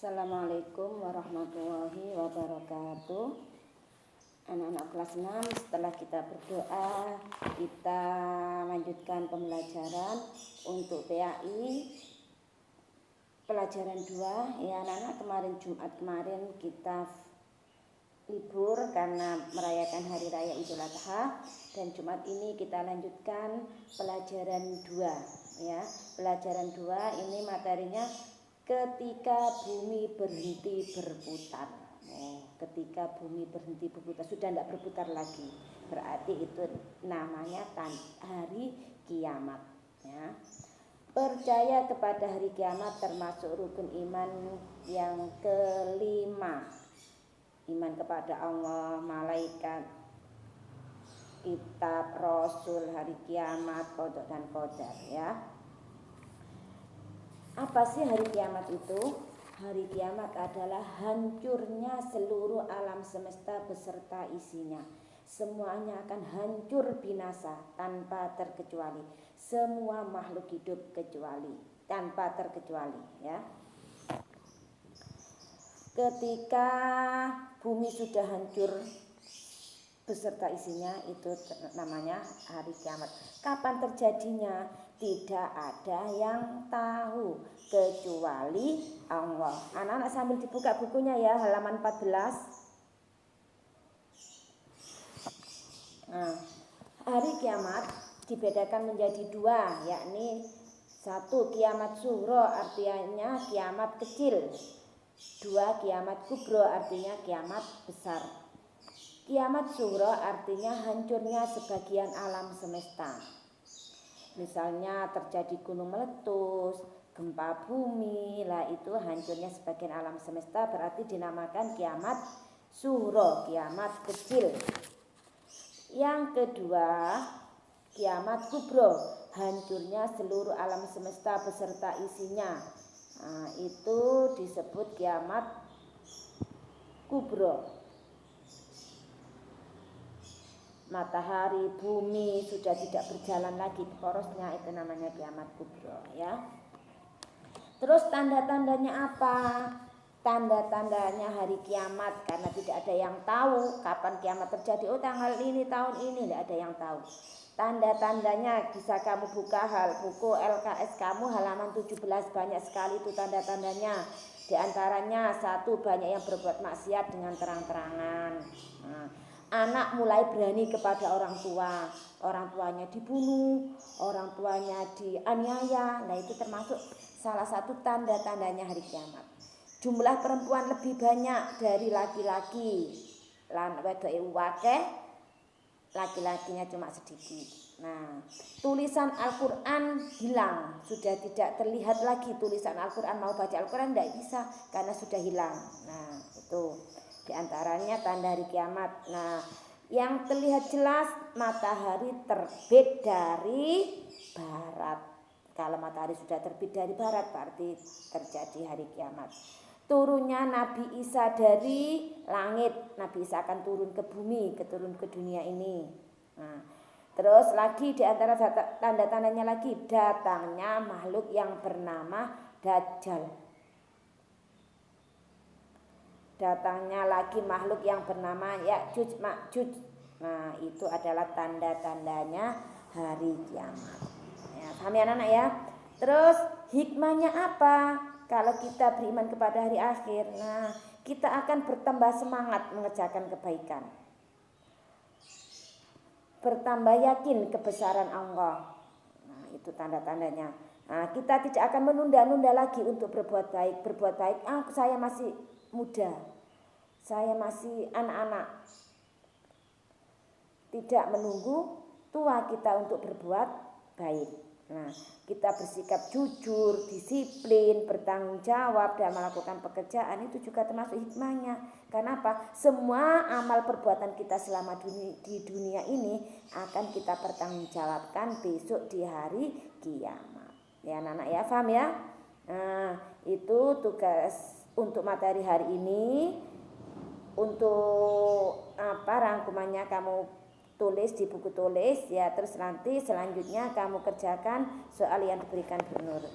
Assalamualaikum warahmatullahi wabarakatuh. Anak-anak kelas 6, setelah kita berdoa, kita lanjutkan pembelajaran untuk PAI pelajaran 2. Ya anak-anak, kemarin Jumat kemarin kita libur karena merayakan hari raya Idul Adha, dan Jumat ini kita lanjutkan pelajaran 2. Ya, pelajaran 2 ini materinya ketika bumi berhenti berputar. Ketika bumi berhenti berputar, sudah tidak berputar lagi, berarti itu namanya hari kiamat. Ya. Percaya kepada hari kiamat termasuk rukun iman yang kelima. Iman kepada Allah, malaikat, kitab, rasul, hari kiamat, qada dan qadar. Ya. Apa sih hari kiamat itu? Hari kiamat adalah hancurnya seluruh alam semesta beserta isinya. Semuanya akan hancur binasa tanpa terkecuali. Semua makhluk hidup tanpa terkecuali, ya. Ketika bumi sudah hancur beserta isinya, itu namanya hari kiamat. Kapan terjadinya? Tidak ada yang tahu kecuali Allah. Anak-anak sambil dibuka bukunya ya, halaman 14. Nah, hari kiamat dibedakan menjadi dua, yakni satu kiamat sughra, artinya kiamat kecil. Dua, kiamat kubro, artinya kiamat besar. Kiamat sughra artinya hancurnya sebagian alam semesta. Misalnya terjadi gunung meletus, gempa bumi, lah itu hancurnya sebagian alam semesta, berarti dinamakan kiamat sughra, kiamat kecil. Yang kedua, kiamat kubro, hancurnya seluruh alam semesta beserta isinya. Nah, itu disebut kiamat kubro. Matahari, bumi sudah tidak berjalan lagi porosnya, itu namanya kiamat kubro, ya. Terus tanda-tandanya apa? Tanda-tandanya hari kiamat, karena tidak ada yang tahu kapan kiamat terjadi. Oh, tanggal ini, tahun ini, tidak ada yang tahu. Tanda-tandanya bisa kamu buka buku LKS kamu halaman 17, banyak sekali itu tanda-tandanya. Di antaranya satu, banyak yang berbuat maksiat dengan terang-terangan. Nah, anak mulai berani kepada orang tua, orang tuanya dibunuh, orang tuanya dianiaya. Nah, itu termasuk salah satu tanda-tandanya hari kiamat. Jumlah perempuan lebih banyak dari laki-laki. Lan wedoke akeh, laki-lakinya cuma sedikit. Nah, tulisan Al-Quran hilang, sudah tidak terlihat lagi tulisan Al-Quran. Mau baca Al-Quran tidak bisa karena sudah hilang. Nah, itu di antaranya tanda hari kiamat. Nah, yang terlihat jelas matahari terbit dari barat. Kalau matahari sudah terbit dari barat berarti terjadi hari kiamat. Turunnya Nabi Isa dari langit. Nabi Isa akan turun ke bumi, turun ke dunia ini. Nah, terus lagi di antara tanda-tandanya lagi datangnya makhluk yang bernama Dajjal. Datangnya lagi makhluk yang bernama Ya'juj Ma'juj. Nah, itu adalah tanda-tandanya hari kiamat. Ya, paham ya anak-anak ya? Terus hikmahnya apa? Kalau kita beriman kepada hari akhir, nah, kita akan bertambah semangat mengerjakan kebaikan. Bertambah yakin kebesaran Allah. Nah, itu tanda-tandanya. Nah, kita tidak akan menunda-nunda lagi untuk berbuat baik. Berbuat baik, saya masih muda, saya masih anak-anak. Tidak menunggu tua kita untuk berbuat baik. Nah, kita bersikap jujur, disiplin, bertanggung jawab dan melakukan pekerjaan, itu juga termasuk hikmahnya. Karena apa? Semua amal perbuatan kita selama di dunia ini akan kita pertanggungjawabkan besok di hari kiamat. Ya anak-anak ya, paham ya? Nah, itu tugas untuk materi hari ini. Untuk rangkumannya kamu tulis di buku tulis ya, terus nanti selanjutnya kamu kerjakan soal yang diberikan Bu Nur.